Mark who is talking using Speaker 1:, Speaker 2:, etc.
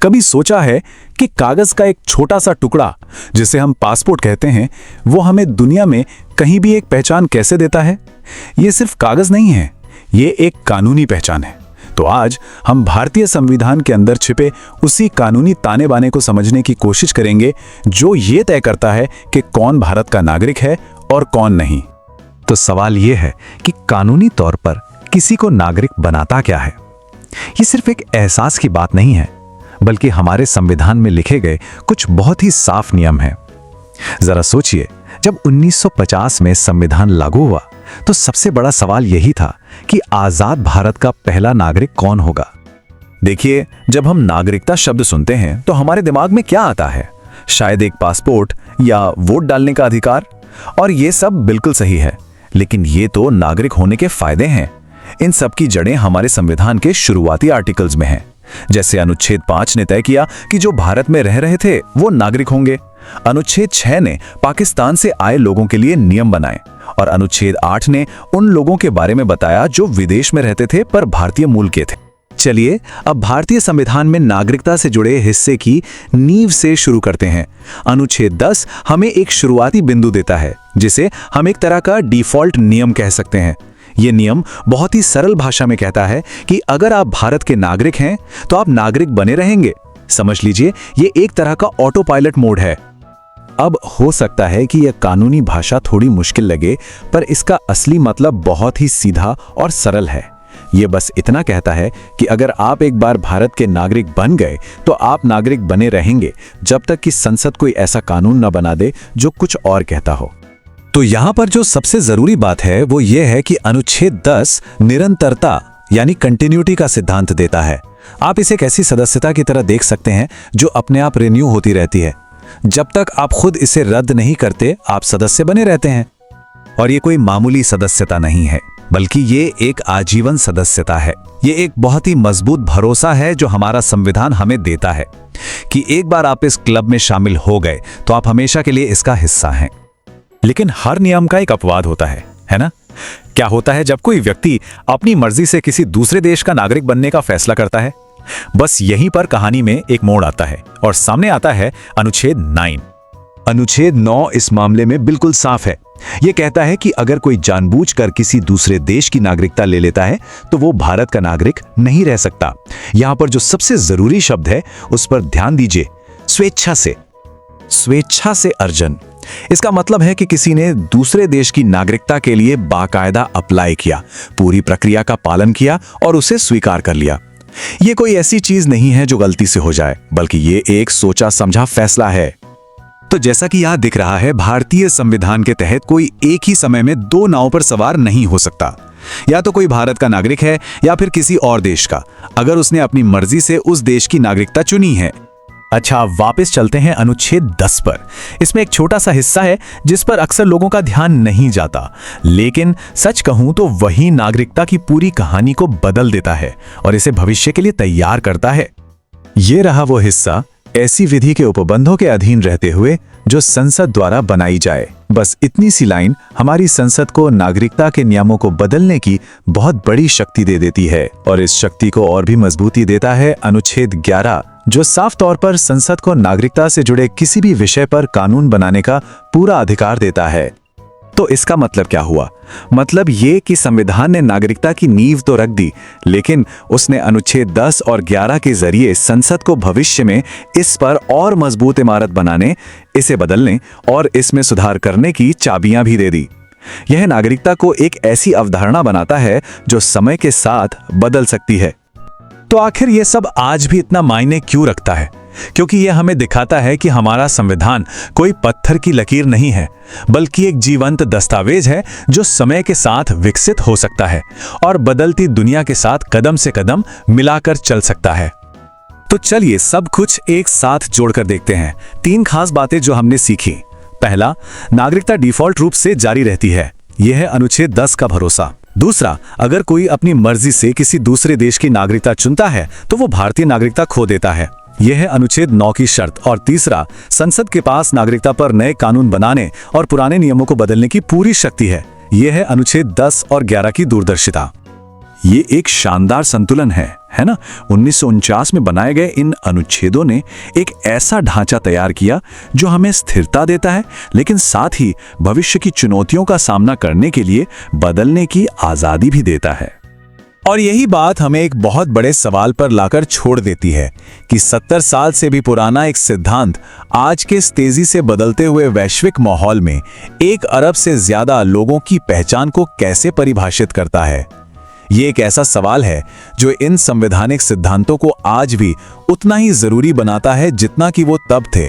Speaker 1: कभी सोचा है कि कागज का एक छोटा सा टुकड़ा, जिसे हम पासपोर्ट कहते हैं, वो हमें दुनिया में कहीं भी एक पहचान कैसे देता है? ये सिर्फ कागज नहीं है, ये एक कानूनी पहचान है। तो आज हम भारतीय संविधान के अंदर छिपे उसी कानूनी ताने बाने को समझने की कोशिश करेंगे, जो ये तय करता है कि कौन भारत का नागरिक है और कौन नहीं।
Speaker 2: तो सवाल यह है कि कानूनी तौर पर किसी को नागरिक बनाता क्या है? ये सिर्फ एक एहसास की बात नहीं है, बल्कि हमारे संविधान में लिखे गए कुछ बहुत ही साफ नियम हैं। जरा सोचिए, जब 1950 में संविधान लागू हुआ तो सबसे बड़ा सवाल यही था कि आजाद भारत का पहला नागरिक कौन होगा।
Speaker 1: देखिए, जब हम नागरिकता शब्द सुनते हैं तो हमारे दिमाग में क्या आता है? शायद एक पासपोर्ट या वोट डालने का अधिकार। और ये सब बिल्कुल सही है, लेकिन ये तो नागरिक होने के फायदे हैं। इन सब की जड़ें हमारे संविधान के शुरुआती आर्टिकल्स में हैं। जैसे अनुच्छेद 5 ने तय किया कि जो भारत में रह रहे थे वो नागरिक होंगे। अनुच्छेद 6 ने पाकिस्तान से आए लोगों के लिए नियम बनाए और अनुच्छेद 8 ने उन लोगों के बारे में बताया जो विदेश में रहते थे पर भारतीय मूल के थे। चलिए अब भारतीय संविधान में नागरिकता से जुड़े हिस्से की नींव से शुरू करते हैं। अनुच्छेद 10 हमें एक शुरुआती बिंदु देता है, जिसे हम एक तरह का डिफॉल्ट नियम कह सकते हैं। यह नियम बहुत ही सरल भाषा में कहता है कि अगर आप भारत के नागरिक हैं तो आप नागरिक बने रहेंगे। समझ लीजिए, ये एक तरह का ऑटो पायलट मोड है। अब हो सकता है कि यह कानूनी भाषा थोड़ी मुश्किल लगे, पर इसका असली मतलब बहुत ही सीधा और सरल है। यह बस इतना कहता है कि अगर आप एक बार भारत के नागरिक बन गए तो आप नागरिक बने रहेंगे, जब तक कि संसद कोई ऐसा कानून न बना दे जो कुछ और कहता हो। तो यहां पर जो सबसे जरूरी बात है वो ये है कि अनुच्छेद 10 निरंतरता यानी कंटिन्यूटी का सिद्धांत देता है। आप इसे एक ऐसी सदस्यता की तरह देख सकते हैं जो अपने आप रिन्यू होती रहती है। जब तक आप खुद इसे रद्द नहीं करते, आप सदस्य बने रहते हैं। और ये कोई मामूली सदस्यता नहीं है, बल्कि ये एक आजीवन सदस्यता है। ये एक बहुत ही मजबूत भरोसा है जो हमारा संविधान हमें देता है कि एक बार आप इस क्लब में शामिल हो गए तो आप हमेशा के लिए इसका हिस्सा हैं। लेकिन हर नियम का एक अपवाद होता है ना? क्या होता है जब कोई व्यक्ति अपनी मर्जी से किसी दूसरे देश का नागरिक बनने का फैसला करता है? बस यहीं पर कहानी में एक मोड़ आता है और सामने आता है अनुच्छेद 9। अनुच्छेद 9 इस मामले में बिल्कुल साफ है। यह कहता है कि अगर कोई जानबूझकर किसी दूसरे देश की नागरिकता ले लेता है तो वो भारत का नागरिक नहीं रह सकता। यहां पर जो सबसे जरूरी शब्द है उस पर ध्यान दीजिए, स्वेच्छा से। स्वेच्छा से अर्जन, इसका मतलब है कि किसी ने दूसरे देश की नागरिकता के लिए बाकायदा अप्लाई किया, पूरी प्रक्रिया का पालन किया और उसे स्वीकार कर लिया। यह कोई ऐसी चीज नहीं है जो गलती से हो जाए, बल्कि ये एक सोचा समझा फैसला है। तो जैसा कि यहां दिख रहा है, भारतीय संविधान के तहत कोई एक ही समय में दो नावों पर सवार नहीं हो सकता। या तो कोई भारत का नागरिक है या फिर किसी और देश का, अगर उसने अपनी मर्जी से उस देश की नागरिकता चुनी है। अच्छा, वापस चलते हैं अनुच्छेद 10 पर। इसमें एक छोटा सा हिस्सा है जिस पर अक्सर लोगों का ध्यान नहीं जाता, लेकिन सच कहूं तो वही नागरिकता की पूरी कहानी को बदल देता है और इसे भविष्य के लिए तैयार करता है। ये रहा वो हिस्सा, ऐसी विधि के उपबंधों के अधीन रहते हुए जो संसद द्वारा बनाई जाए। बस इतनी सी लाइन हमारी संसद को नागरिकता के नियमों को बदलने की बहुत बड़ी शक्ति दे देती है। और इस शक्ति को और भी मजबूती देता है अनुच्छेद 11, जो साफ तौर पर संसद को नागरिकता से जुड़े किसी भी विषय पर कानून बनाने का पूरा अधिकार देता है। तो इसका मतलब क्या हुआ? मतलब ये कि संविधान ने नागरिकता की नींव तो रख दी, लेकिन उसने अनुच्छेद 10 और 11 के जरिए संसद को भविष्य में इस पर और मजबूत इमारत बनाने, इसे बदलने और इसमें सुधार करने की चाबियां भी दे दी। यह नागरिकता को एक ऐसी अवधारणा बनाता है जो समय के साथ बदल सकती है। तो आखिर यह सब आज भी इतना मायने क्यों रखता है? क्योंकि यह हमें दिखाता है कि हमारा संविधान कोई पत्थर की लकीर नहीं है, बल्कि एक जीवंत दस्तावेज है जो समय के साथ विकसित हो सकता है और बदलती दुनिया के साथ कदम से कदम मिलाकर चल सकता है। तो चलिए सब कुछ एक साथ जोड़कर देखते हैं। 3 खास बातें जो हमने सीखी। पहला, नागरिकता डिफॉल्ट रूप से जारी रहती है। यह है अनुच्छेद 10 का भरोसा। दूसरा, अगर कोई अपनी मर्जी से किसी दूसरे देश की नागरिकता चुनता है तो वो भारतीय नागरिकता खो देता है। यह है अनुच्छेद 9 की शर्त। और तीसरा, संसद के पास नागरिकता पर नए कानून बनाने और पुराने नियमों को बदलने की पूरी शक्ति है। यह है अनुच्छेद 10 और 11 की दूरदर्शिता। ये एक शानदार संतुलन है ना। 1949 में बनाए गए इन अनुच्छेदों ने एक ऐसा ढांचा तैयार किया जो हमें स्थिरता देता है, लेकिन साथ ही भविष्य की चुनौतियों का सामना करने के लिए बदलने की आजादी भी देता है।
Speaker 2: और यही बात हमें एक बहुत बड़े सवाल पर लाकर छोड़ देती है कि 70 साल से भी पुराना एक सिद्धांत आज के इस तेजी से बदलते हुए वैश्विक माहौल में 1 अरब से ज्यादा लोगों की पहचान को कैसे परिभाषित करता है। ये एक ऐसा सवाल है जो इन संवैधानिक सिद्धांतों को आज भी उतना ही जरूरी बनाता है जितना कि वो तब थे।